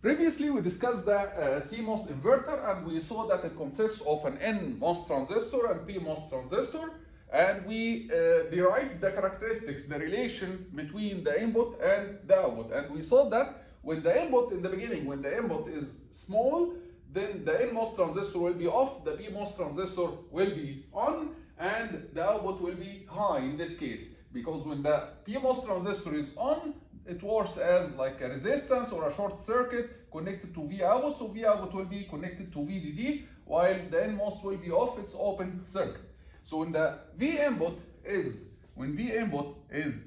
Previously, we discussed the CMOS inverter, and we saw that it consists of an NMOS transistor and PMOS transistor, and we derived the characteristics, the relation between the input and the output. And we saw that when the input in the beginning, when the input is small, then the NMOS transistor will be off, the PMOS transistor will be on, and the output will be high in this case. Because when the PMOS transistor is on, it works as like a resistance or a short circuit connected to V output. So V output will be connected to VDD, while the NMOS will be off, it's open circuit. So when the V input is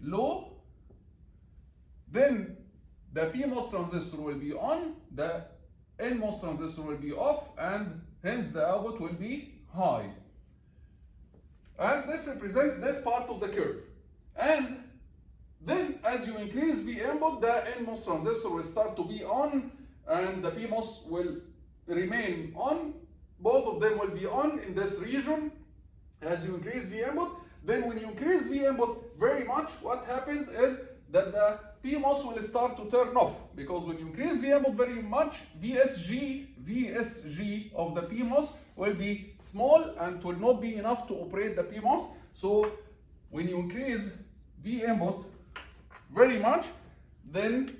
low, then the PMOS transistor will be on, the NMOS transistor will be off, and hence the output will be high. And this represents this part of the curve. And then as you increase V input, the NMOS transistor will start to be on and the PMOS will remain on. Both of them will be on in this region as you increase V input. Then when you increase V input very much, what happens is that the PMOS will start to turn off, because when you increase V input very much, VSG of the PMOS will be small and will not be enough to operate the PMOS. So when you increase V input very much, then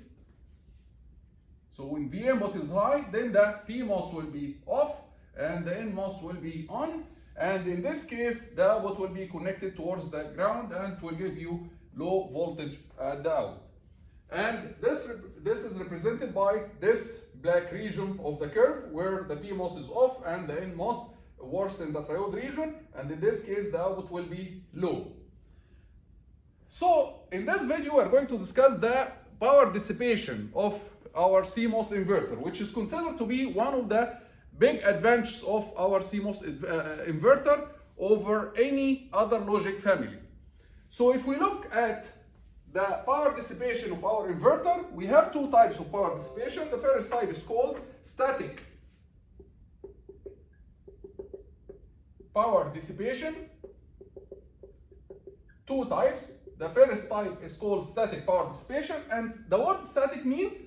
when V input is high, then the PMOS will be off and the NMOS will be on, and in this case the output will be connected towards the ground and will give you low voltage at the output. And this is represented by this black region of the curve where the PMOS is off and the NMOS works in the triode region, and in this case the output will be low. So in this video we are going to discuss the power dissipation of our CMOS inverter, which is considered to be one of the big advantages of our CMOS inverter over any other logic family. So if we look at the power dissipation of our inverter, we have two types of power dissipation. The first type is called static power dissipation. Two types. The first type is called static power dissipation, and the word static means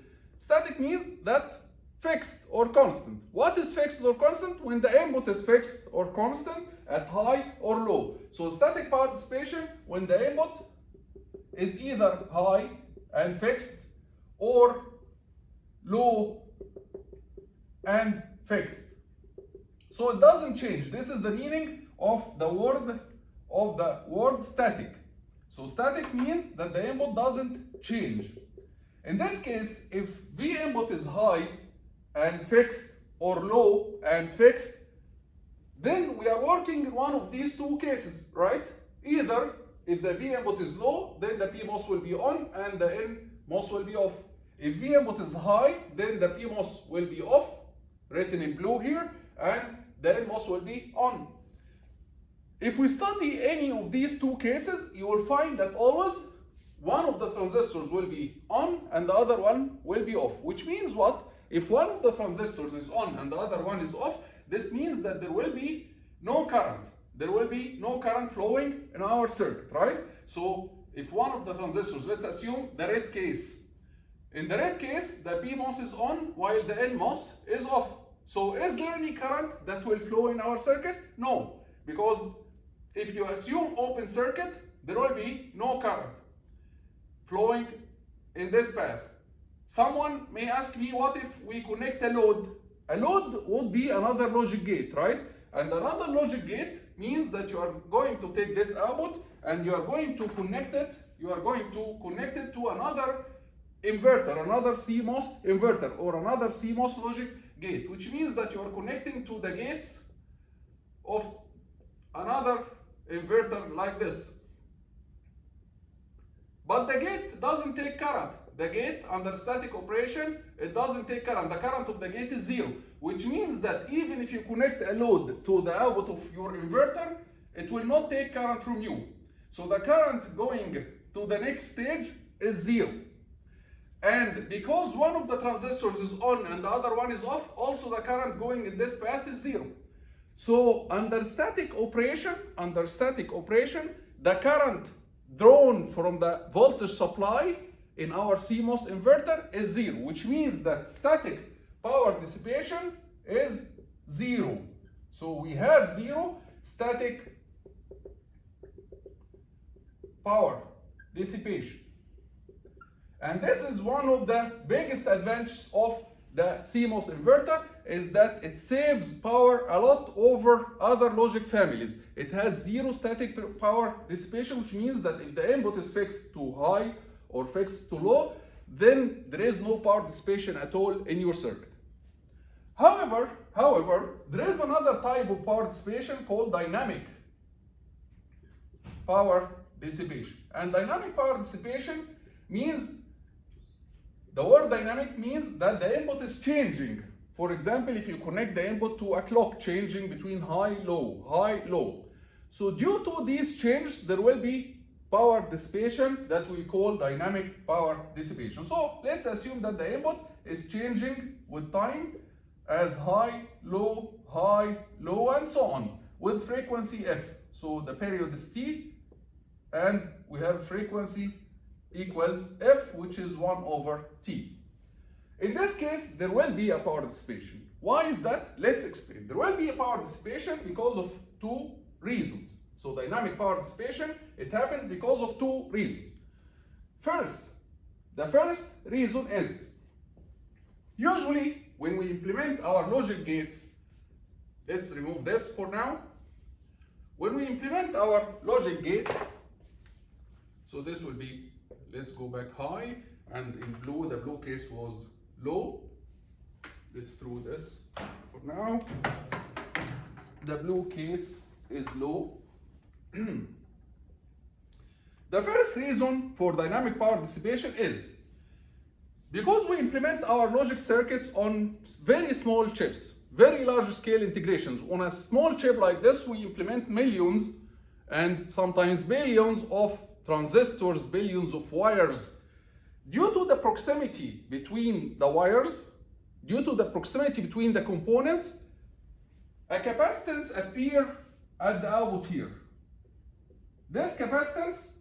that fixed or constant. What is fixed or constant? When the input is fixed or constant at high or low. So static power dissipation when the input is either high and fixed or low and fixed. So it doesn't change. This is the meaning of the word static. So static means that the input doesn't change. In this case, if V input is high and fixed or low and fixed, then we are working in one of these two cases, right? Either if the V input is low, then the PMOS will be on and the NMOS will be off. If V input is high, then the PMOS will be off, written in blue here, and the NMOS will be on. If we study any of these two cases, you will find that always one of the transistors will be on and the other one will be off. Which means what? If one of the transistors is on and the other one is off, this means that there will be no current. There will be no current flowing in our circuit, right? So if one of the transistors, let's assume the red case. In the red case, the PMOS is on while the NMOS is off. So is there any current that will flow in our circuit? No, because if you assume open circuit, there will be no current flowing in this path. Someone may ask me, what if we connect a load? A load would be another logic gate, right? And another logic gate means that you are going to take this output and you are going to connect it. You are going to connect it to another inverter, another CMOS inverter, or another CMOS logic gate, which means that you are connecting to the gates of another inverter like this. But the gate doesn't take current. The gate under static operation, it doesn't take current. The current of the gate is zero, which means that even if you connect a load to the output of your inverter, it will not take current from you. So the current going to the next stage is zero. And because one of the transistors is on and the other one is off, also the current going in this path is zero. So under static operation, the current drawn from the voltage supply in our CMOS inverter is 0, which means that static power dissipation is 0. So we have 0 static power dissipation. And this is one of the biggest advantages of the CMOS inverter, is that it saves power a lot over other logic families. It has 0 static power dissipation, which means that if the input is fixed to high or fixed to low, then there is no power dissipation at all in your circuit. However, there is another type of power dissipation called dynamic power dissipation. And dynamic power dissipation means, the word dynamic means that the input is changing. For example, if you connect the input to a clock, changing between high, low. So due to these changes, there will be power dissipation that we call dynamic power dissipation. So let's assume that the input is changing with time as high, low, and so on, with frequency f. So the period is t, and we have frequency equals f, which is 1 over t. In this case, there will be a power dissipation. Why is that? Let's explain. There will be a power dissipation because of 2 reasons. So dynamic power dissipation, it happens because of 2 reasons. The first reason is, usually when we implement our logic gates, let's remove this for now. When we implement our logic gate, so this will be, let's go back high, and in blue, the blue case was low. Let's throw this for now. The blue case is low. The first reason for dynamic power dissipation is because we implement our logic circuits on very small chips, very large scale integrations. On a small chip like this, we implement millions and sometimes billions of transistors, billions of wires. Due to the proximity between the wires, due to the proximity between the components, a capacitance appears at the output here. This capacitance,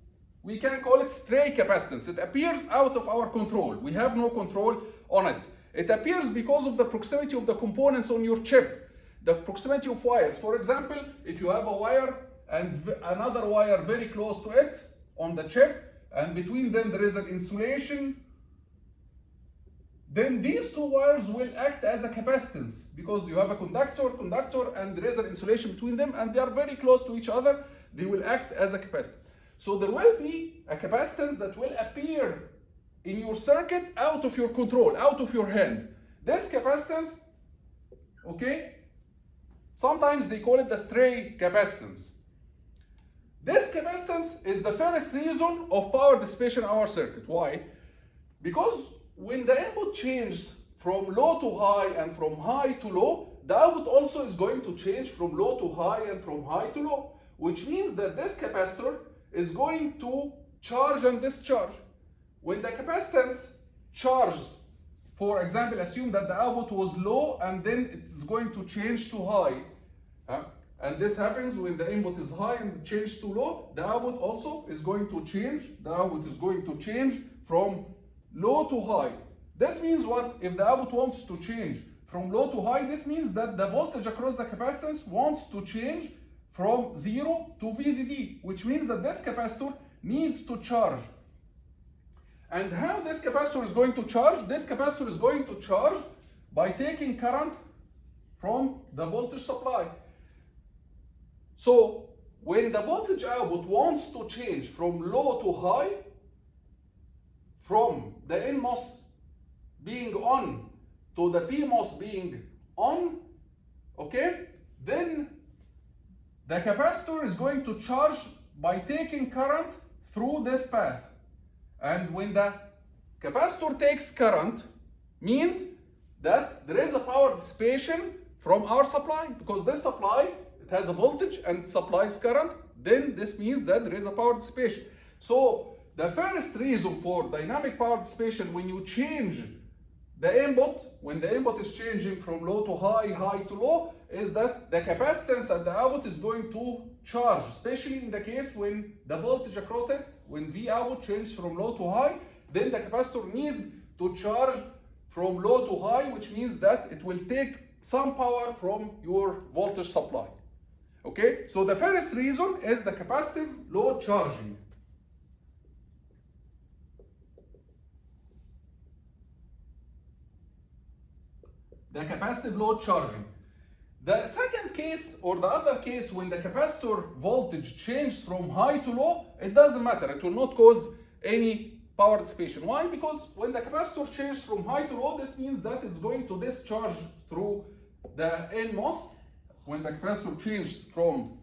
we can call it stray capacitance. It appears out of our control. We have no control on it. It appears because of the proximity of the components on your chip, the proximity of wires. For example, if you have a wire and another wire very close to it on the chip, and between them there is an insulation, then these 2 wires will act as a capacitance because you have a conductor, and there is an insulation between them, and they are very close to each other. They will act as a capacitance. So there will be a capacitance that will appear in your circuit out of your control, out of your hand. This capacitance, okay, sometimes they call it the stray capacitance. This capacitance is the first reason of power dissipation in our circuit. Why? Because when the input changes from low to high and from high to low, the output also is going to change from low to high and from high to low, which means that this capacitor is going to charge and discharge. When the capacitance charges, for example, assume that the output was low and then it's going to change to high. And this happens when the input is high and changes to low, the output also is going to change. The output is going to change from low to high. This means what? If the output wants to change from low to high, this means that the voltage across the capacitance wants to change from 0 to VDD, which means that this capacitor needs to charge. And how this capacitor is going to charge? This capacitor is going to charge by taking current from the voltage supply. So when the voltage output wants to change from low to high, from the NMOS being on to the PMOS being on, okay, then the capacitor is going to charge by taking current through this path. And when the capacitor takes current, means that there is a power dissipation from our supply, because this supply, it has a voltage and supplies current, then this means that there is a power dissipation. So the first reason for dynamic power dissipation, when you change the input, when the input is changing from low to high, high to low, is that the capacitance at the output is going to charge, especially in the case when the voltage across it, when V output changes from low to high, then the capacitor needs to charge from low to high, which means that it will take some power from your voltage supply. Okay, so the first reason is the capacitive load charging. The capacitive load charging. The second case, or the other case, when the capacitor voltage changes from high to low, it doesn't matter. It will not cause any power dissipation. Why? Because when the capacitor changes from high to low, this means that it's going to discharge through the NMOS. When the capacitor changes from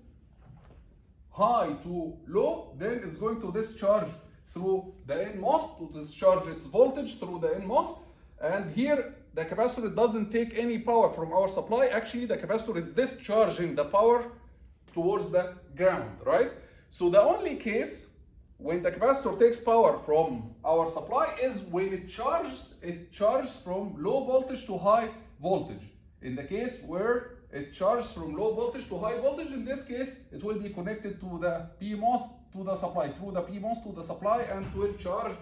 high to low, then it's going to discharge through the NMOS, to discharge its voltage through the NMOS. And here, the capacitor doesn't take any power from our supply. Actually, the capacitor is discharging the power towards the ground, right? So the only case when the capacitor takes power from our supply is when it charges from low voltage to high voltage. In the case where it charges from low voltage to high voltage, in this case, it will be connected to the PMOS to the supply, through the PMOS to the supply, and it will charge,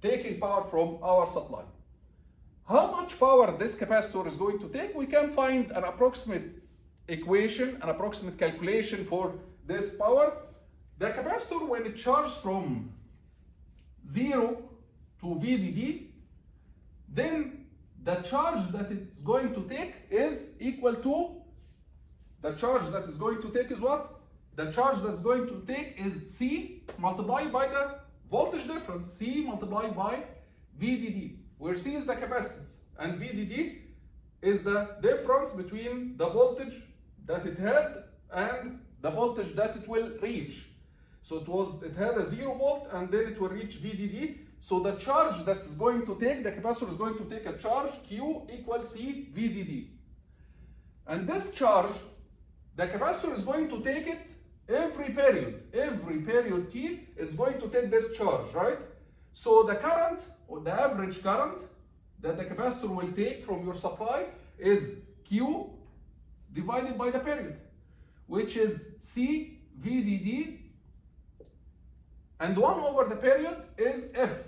taking power from our supply. How much power this capacitor is going to take? We can find an approximate equation, an approximate calculation for this power. The capacitor, when it charges from 0 to VDD, then the charge that it's going to take is equal to, the charge that is going to take is what? The charge that's going to take is C multiplied by the voltage difference, C multiplied by VDD, where C is the capacitance and VDD is the difference between the voltage that it had and the voltage that it will reach. So it had a 0 volt and then it will reach VDD. So the charge that's going to take, the capacitor is going to take a charge Q equals C VDD. And this charge, the capacitor is going to take it every period T is going to take this charge, right? So the current, or the average current that the capacitor will take from your supply is Q divided by the period, which is C VDD, and 1 over the period is F.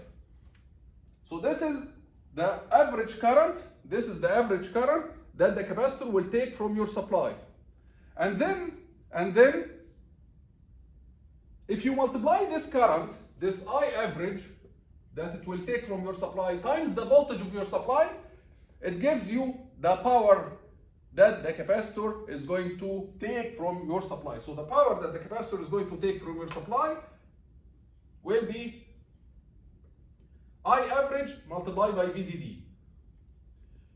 So this is the average current, that the capacitor will take from your supply. And then if you multiply this current, this I average that it will take from your supply times the voltage of your supply, it gives you the power that the capacitor is going to take from your supply. So the power that the capacitor is going to take from your supply will be I average multiplied by VDD,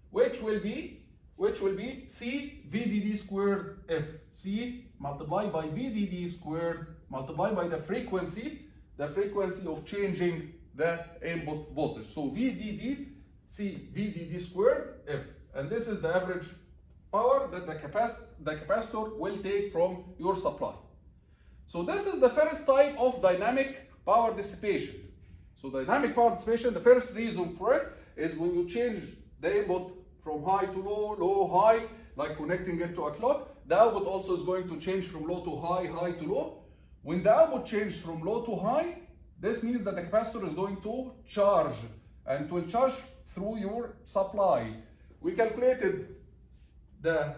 which will be C VDD squared F. C multiplied by VDD squared multiplied by the frequency of changing the input voltage. So VDD, C VDD squared F. And this is the average power that the capacitor will take from your supply. So this is the first type of dynamic power dissipation. So dynamic power dissipation, the first reason for it is when you change the input from high to low, low, high, like connecting it to a clock, the output also is going to change from low to high, high to low. When the output changes from low to high, this means that the capacitor is going to charge, and it will charge through your supply. We calculated the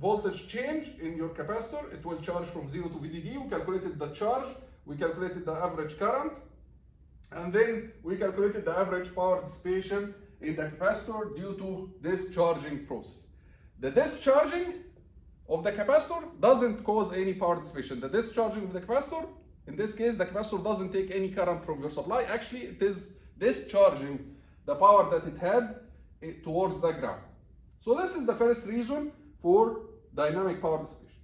voltage change in your capacitor. It will charge from 0 to VDD. We calculated the charge. We calculated the average current. And then we calculated the average power dissipation in the capacitor due to this charging process. The discharging of the capacitor doesn't cause any power dissipation. The discharging of the capacitor, in this case, the capacitor doesn't take any current from your supply. Actually, it is discharging the power that it had towards the ground. So this is the first reason for dynamic power dissipation.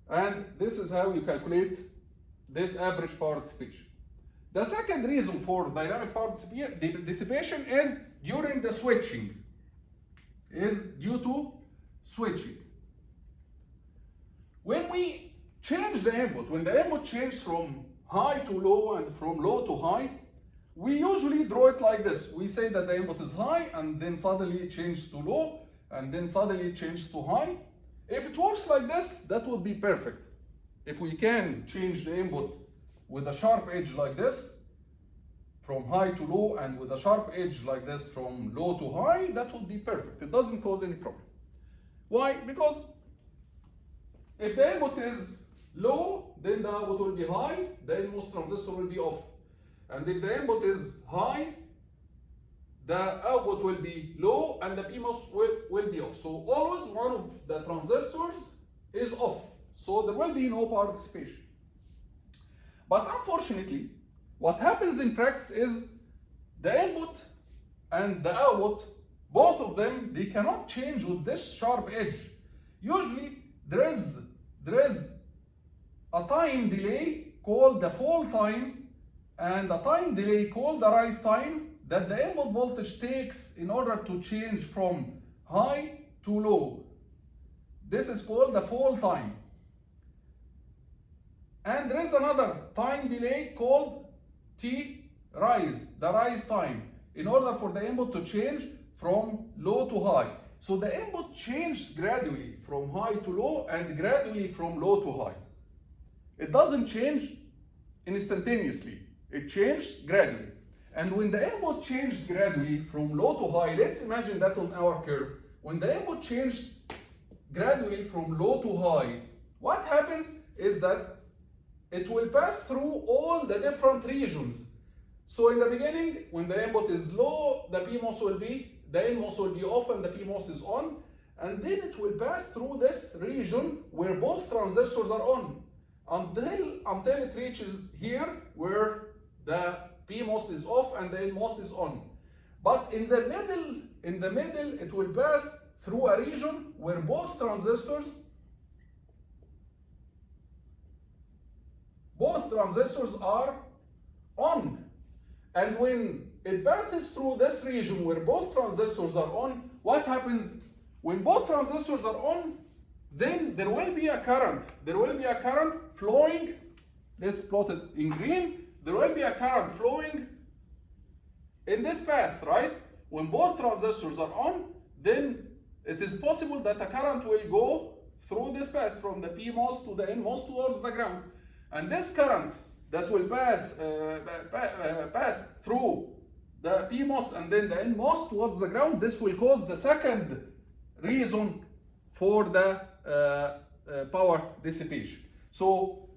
And this is how you calculate this average power dissipation. The second reason for dynamic power dissipation is during the switching, is due to switching. When we change the input, when the input changes from high to low and from low to high, we usually draw it like this. We say that the input is high and then suddenly it changes to low and then suddenly it changes to high. If it works like this, that would be perfect. If we can change the input with a sharp edge like this, from high to low and with a sharp edge like this from low to high, that would be perfect. It doesn't cause any problem. Why? Because if the input is low, then the output will be high, the NMOS transistor will be off. And if the input is high, the output will be low and the PMOS will be off. So always one of the transistors is off. So there will be no power dissipation. But unfortunately, what happens in practice is the input and the output, both of them, they cannot change with this sharp edge. Usually there is a time delay called the fall time and a time delay called the rise time that the input voltage takes in order to change from high to low. This is called the fall time. And there is another time delay called T rise, the rise time, in order for the input to change from low to high. So the input changes gradually from high to low and gradually from low to high. It doesn't change instantaneously, it changes gradually. And when the input changes gradually from low to high, let's imagine that on our curve. When the input changes gradually from low to high, what happens is that it will pass through all the different regions. So in the beginning, when the input is low, the NMOS will be off and the PMOS is on. And then it will pass through this region where both transistors are on until it reaches here where the PMOS is off and the NMOS is on. But in the middle, it will pass through a region where both transistors are on. And when it passes through this region where both transistors are on, what happens? When both transistors are on, then there will be a current. There will be a current flowing. Let's plot it in green. There will be a current flowing in this path, right? When both transistors are on, then it is possible that a current will go through this path from the PMOS to the NMOS towards the ground. And this current that will pass through the PMOS and then the NMOS towards the ground, this will cause the second reason for the power dissipation. So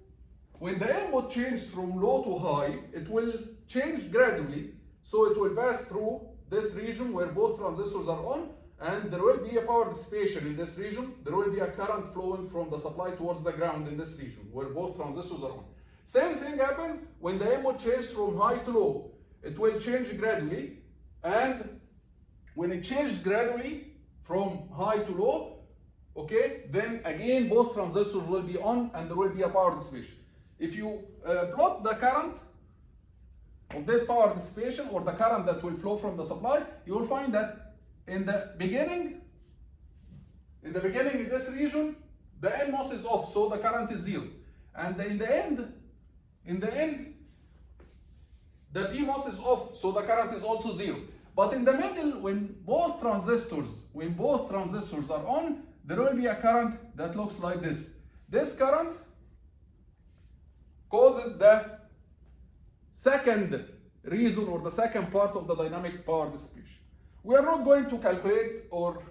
when the input changes from low to high, it will change gradually. So it will pass through this region where both transistors are on, and there will be a power dissipation in this region. There will be a current flowing from the supply towards the ground in this region where both transistors are on. Same thing happens when the input changes from high to low. It will change gradually, and when it changes gradually from high to low, okay, then again both transistors will be on and there will be a power dissipation. If you plot the current of this power dissipation or the current that will flow from the supply, you will find that in the beginning in this region, the NMOS is off, so the current is 0. And in the end, the PMOS is off, so the current is also 0. But in the middle, when both transistors are on, there will be a current that looks like this. This current causes the second reason or the second part of the dynamic power dissipation. We are not going to calculate or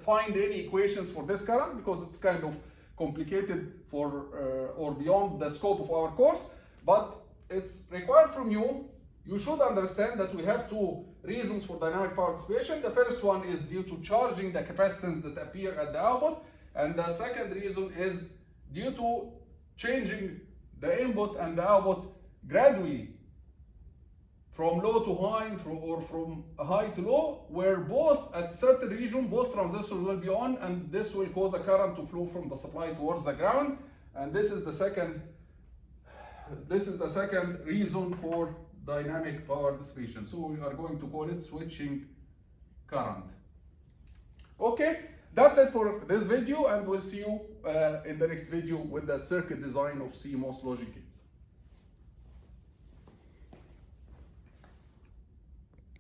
find any equations for this current because it's kind of complicated or beyond the scope of our course, but it's required from you. You should understand that we have two reasons for dynamic power dissipation. The first one is due to charging the capacitance that appear at the output, and the second reason is due to changing the input and the output gradually from low to high or from high to low, where both at certain region both transistors will be on, and this will cause a current to flow from the supply towards the ground. And this is the second reason for dynamic power dissipation. So we are going to call it switching current. Okay, that's it for this video, and we'll see you in the next video with the circuit design of CMOS logic gates.